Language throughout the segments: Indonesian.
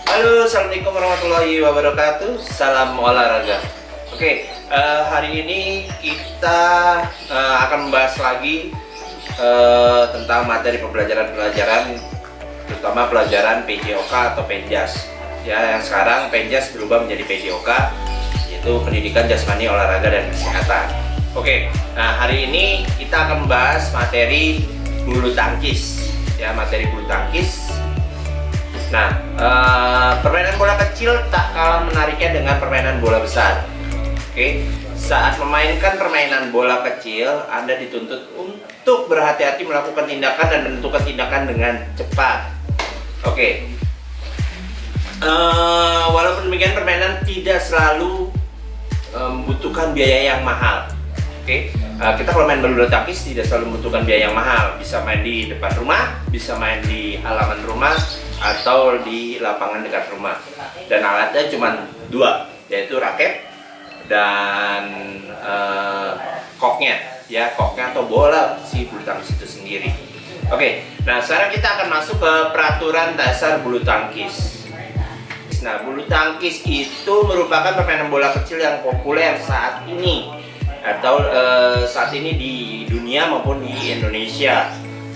Halo, assalamualaikum warahmatullahi wabarakatuh. Salam olahraga. Oke, hari ini kita akan membahas lagi tentang materi pembelajaran, terutama pelajaran PJOK atau Penjas. Ya, yang sekarang Penjas berubah menjadi PJOK, yaitu Pendidikan Jasmani, Olahraga dan Kesehatan. Oke, nah hari ini kita akan membahas materi bulu tangkis. Ya, materi bulu tangkis. Nah, permainan bola kecil tak kalah menariknya dengan permainan bola besar. Oke, saat memainkan permainan bola kecil, Anda dituntut untuk berhati-hati melakukan tindakan dan menentukan tindakan dengan cepat. Oke, walaupun demikian permainan tidak selalu membutuhkan biaya yang mahal. Oke, kita kalau main bulu tangkis tidak selalu membutuhkan biaya yang mahal. Bisa main di depan rumah, bisa main di halaman rumah, atau di lapangan dekat rumah. Dan alatnya cuma dua, yaitu raket dan koknya, ya, koknya atau bola si bulu tangkis itu sendiri. Oke, nah sekarang kita akan masuk ke peraturan dasar bulu tangkis. Nah, bulu tangkis itu merupakan permainan bola kecil yang populer saat ini atau saat ini di dunia maupun di Indonesia.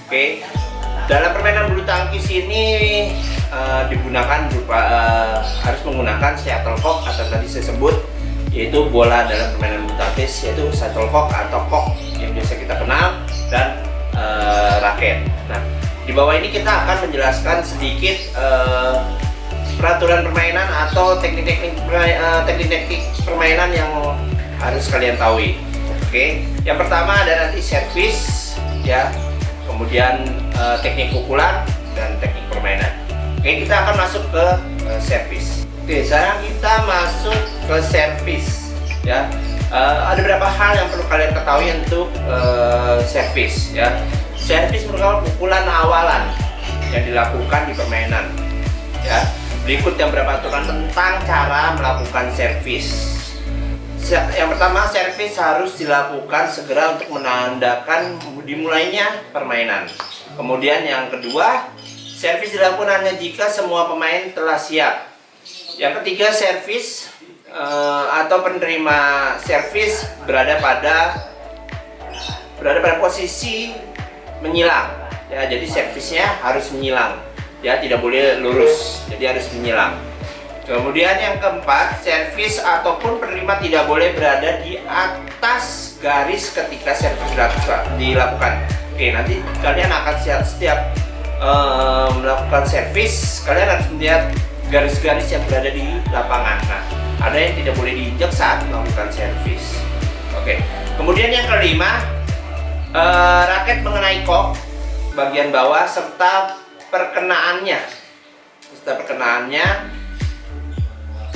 Oke, dalam permainan bulu tangkis ini digunakan harus menggunakan shuttlecock atau tadi saya sebut, yaitu bola dalam permainan bulu tangkis, yaitu shuttlecock atau kok yang biasa kita kenal, dan raket. Nah, di bawah ini kita akan menjelaskan sedikit peraturan permainan atau teknik-teknik permainan yang harus kalian tahu. Oke, yang pertama ada nanti servis, ya, kemudian teknik pukulan dan teknik permainan. Oke, kita akan masuk ke servis. Oke, sekarang kita masuk ke servis, ya. Ada beberapa hal yang perlu kalian ketahui untuk servis, ya. Servis merupakan pukulan awalan yang dilakukan di permainan, ya. Berikut yang beberapa aturan tentang cara melakukan servis. Yang pertama, servis harus dilakukan segera untuk menandakan dimulainya permainan. Kemudian yang kedua, servis dilakukan hanya jika semua pemain telah siap. Yang ketiga, servis atau penerima servis berada pada posisi menyilang. Ya, jadi servisnya harus menyilang. Ya, tidak boleh lurus. Jadi harus menyilang. Kemudian yang keempat, servis ataupun penerima tidak boleh berada di atas garis ketika servis dilakukan. Oke, nanti kalian akan setiap melakukan servis, kalian harus melihat garis-garis yang berada di lapangan. Nah, ada yang tidak boleh diinjak saat melakukan servis. Oke, kemudian yang kelima, raket mengenai kok bagian bawah serta perkenaannya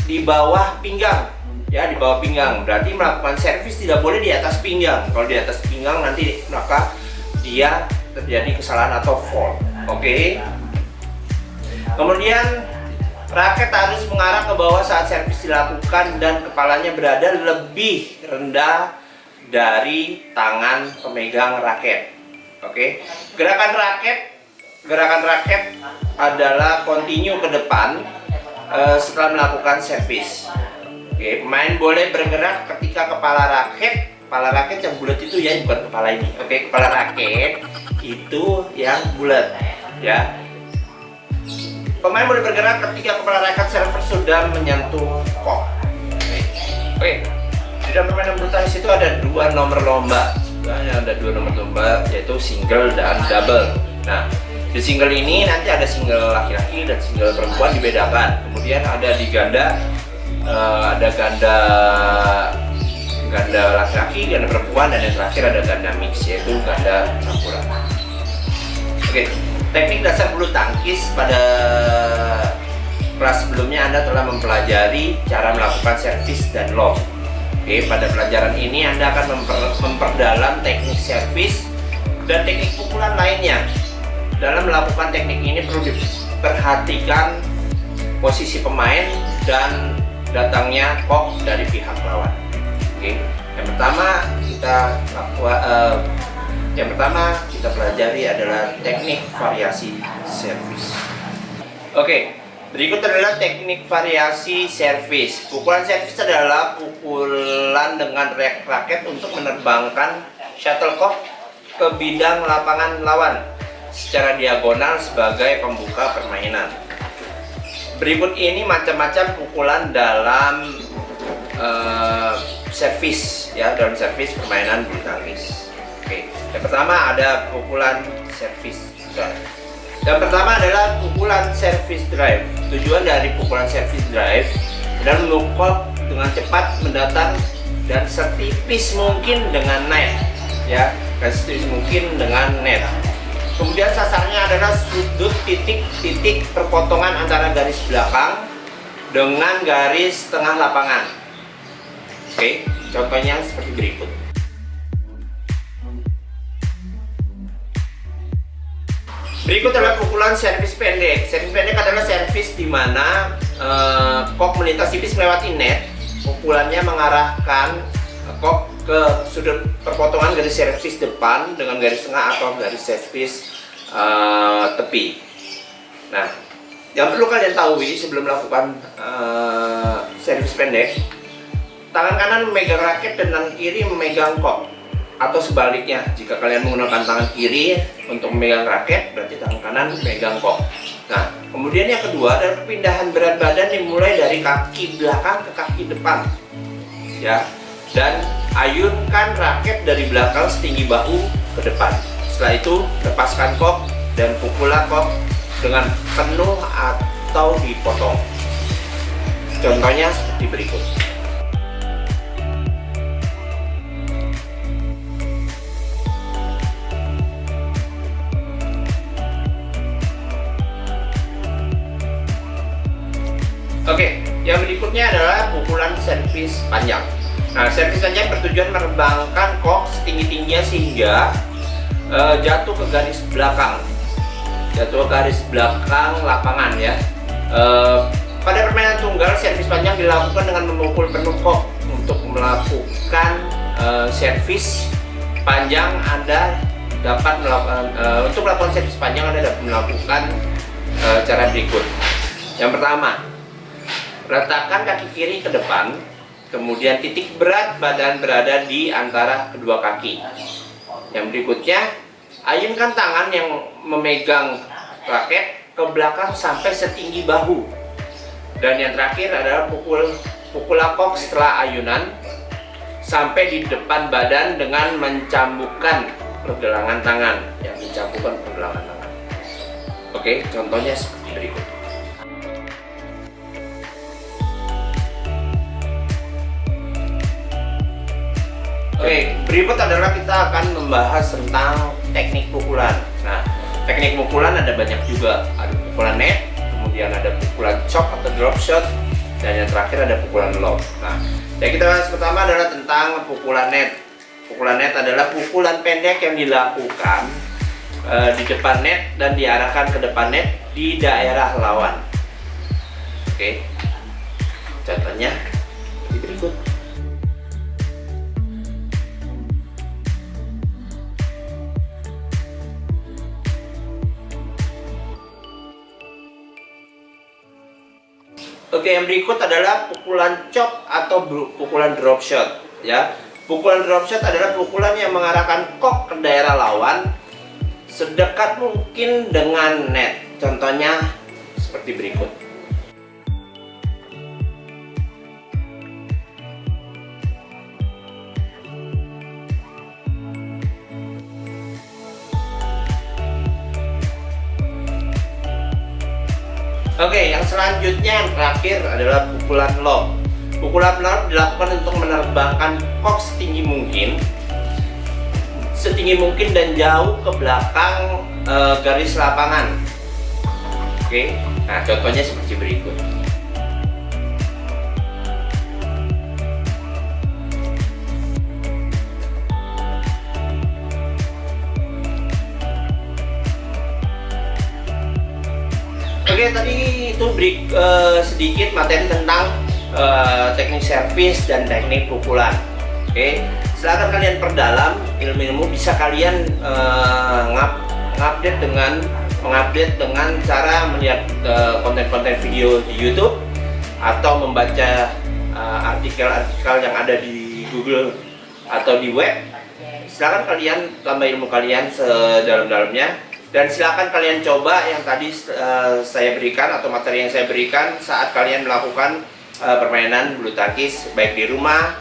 di bawah pinggang, ya, di bawah pinggang. Berarti melakukan servis tidak boleh di atas pinggang. Kalau di atas pinggang nanti maka dia terjadi kesalahan atau fault. Oke. Kemudian raket harus mengarah ke bawah saat servis dilakukan dan kepalanya berada lebih rendah dari tangan pemegang raket. Oke. Gerakan raket adalah continue ke depan setelah melakukan servis. Oke, pemain boleh bergerak ketika kepala raket yang bulat itu, ya, bukan kepala ini. Oke, kepala raket itu yang bulat, ya. Pemain boleh bergerak ketika kepala raket server sudah menyentuh kok. Oke, di dalam permainan bulu tangkis itu ada dua nomor lomba. Sebenarnya ada dua nomor lomba, yaitu single dan double. Nah, di single ini nanti ada single laki-laki dan single perempuan dibedakan. Kemudian ada di ganda, ada ganda laki-laki, ganda perempuan, dan yang terakhir ada ganda mix, yaitu ganda campuran. Oke, teknik dasar bulu tangkis. Pada kelas sebelumnya Anda telah mempelajari cara melakukan servis dan lob. Oke, pada pelajaran ini Anda akan memperdalam teknik servis dan teknik pukulan lainnya. Dalam melakukan teknik ini perlu diperhatikan posisi pemain dan datangnya kok dari pihak lawan. Oke, yang pertama kita pelajari adalah teknik variasi servis. Oke, Berikut adalah teknik variasi servis. Pukulan servis adalah pukulan dengan raket untuk menerbangkan shuttlecock ke bidang lapangan lawan secara diagonal sebagai pembuka permainan. Berikut ini macam-macam pukulan dalam servis, ya, dalam servis permainan bulu tangkis. Oke, yang pertama ada pukulan servis drive. Yang pertama adalah pukulan service drive. Tujuan dari pukulan service drive adalah menukok dengan cepat, mendatar, dan setipis mungkin dengan net, ya, setipis mungkin dengan net. Kemudian sasarannya adalah sudut titik-titik perpotongan antara garis belakang dengan garis tengah lapangan. Oke, contohnya seperti berikut. Berikut adalah pukulan servis pendek. Servis pendek adalah servis di mana kok melintas tipis melewati net. Pukulannya mengarahkan kok ke sudut perpotongan garis servis depan dengan garis tengah atau garis servis tepi. Nah, yang perlu kalian tahu sebelum melakukan servis pendek, tangan kanan memegang raket dan tangan kiri memegang kok, atau sebaliknya. Jika kalian menggunakan tangan kiri untuk memegang raket, berarti tangan kanan memegang kok. Nah, kemudian yang kedua adalah perpindahan berat badan dimulai dari kaki belakang ke kaki depan, ya, dan ayunkan raket dari belakang setinggi bahu ke depan. Setelah itu lepaskan kok dan pukullah kok dengan penuh atau dipotong. Contohnya seperti berikut. Oke, yang berikutnya adalah pukulan servis panjang. Nah, servis panjang bertujuan menerbangkan kok setinggi-tingginya sehingga jatuh ke garis belakang, lapangan, ya. Pada permainan tunggal, servis panjang dilakukan dengan memukul penuh kok. Untuk melakukan servis panjang, Anda dapat melakukan untuk melakukan servis panjang Anda dapat melakukan cara berikut. Yang pertama, letakkan kaki kiri ke depan, kemudian titik berat badan berada di antara kedua kaki. Yang berikutnya, ayunkan tangan yang memegang raket ke belakang sampai setinggi bahu. Dan yang terakhir adalah pukul kok setelah ayunan sampai di depan badan dengan mencambukkan pergelangan tangan. Oke, contohnya seperti berikut. Oke, berikut adalah kita akan membahas tentang teknik pukulan. Nah, teknik pukulan ada banyak juga. Ada pukulan net, kemudian ada pukulan chop atau drop shot, dan yang terakhir ada pukulan lob. Nah, yang kita bahas pertama adalah tentang pukulan net. Pukulan net adalah pukulan pendek yang dilakukan di depan net dan diarahkan ke depan net di daerah lawan. Oke, contohnya di berikut. Oke, yang berikut adalah pukulan chop atau pukulan drop shot, ya. Pukulan drop shot adalah pukulan yang mengarahkan kok ke daerah lawan sedekat mungkin dengan net. Contohnya seperti berikut. Oke, yang selanjutnya yang terakhir adalah pukulan lob. Pukulan lob dilakukan untuk menerbangkan kok setinggi mungkin dan jauh ke belakang garis lapangan. Oke, nah contohnya seperti berikut. Oke, tadi itu sedikit materi tentang teknik servis dan teknik pukulan. Oke, silakan kalian perdalam ilmu-ilmu, bisa kalian ngupdate dengan mengupdate dengan cara melihat konten-konten video di YouTube atau membaca artikel-artikel yang ada di Google atau di web. Silakan kalian tambah ilmu kalian sedalam-dalamnya, dan silakan kalian coba yang tadi saya berikan atau materi yang saya berikan saat kalian melakukan permainan bulu tangkis, baik di rumah,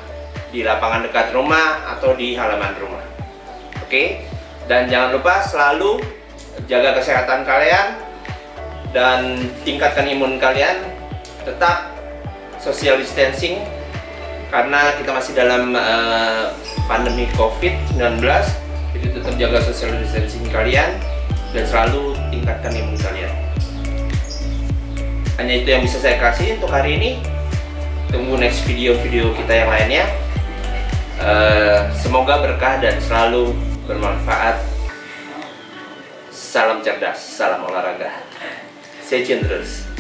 di lapangan dekat rumah, atau di halaman rumah. Oke, dan jangan lupa selalu jaga kesehatan kalian dan tingkatkan imun kalian. Tetap social distancing karena kita masih dalam pandemi COVID-19, jadi tetap jaga social distancing kalian dan selalu tingkatkan imun kalian. Hanya itu yang bisa saya kasih untuk hari ini. Tunggu next video-video kita yang lainnya. Semoga berkah dan selalu bermanfaat. Salam cerdas, salam olahraga. Stay tune terus.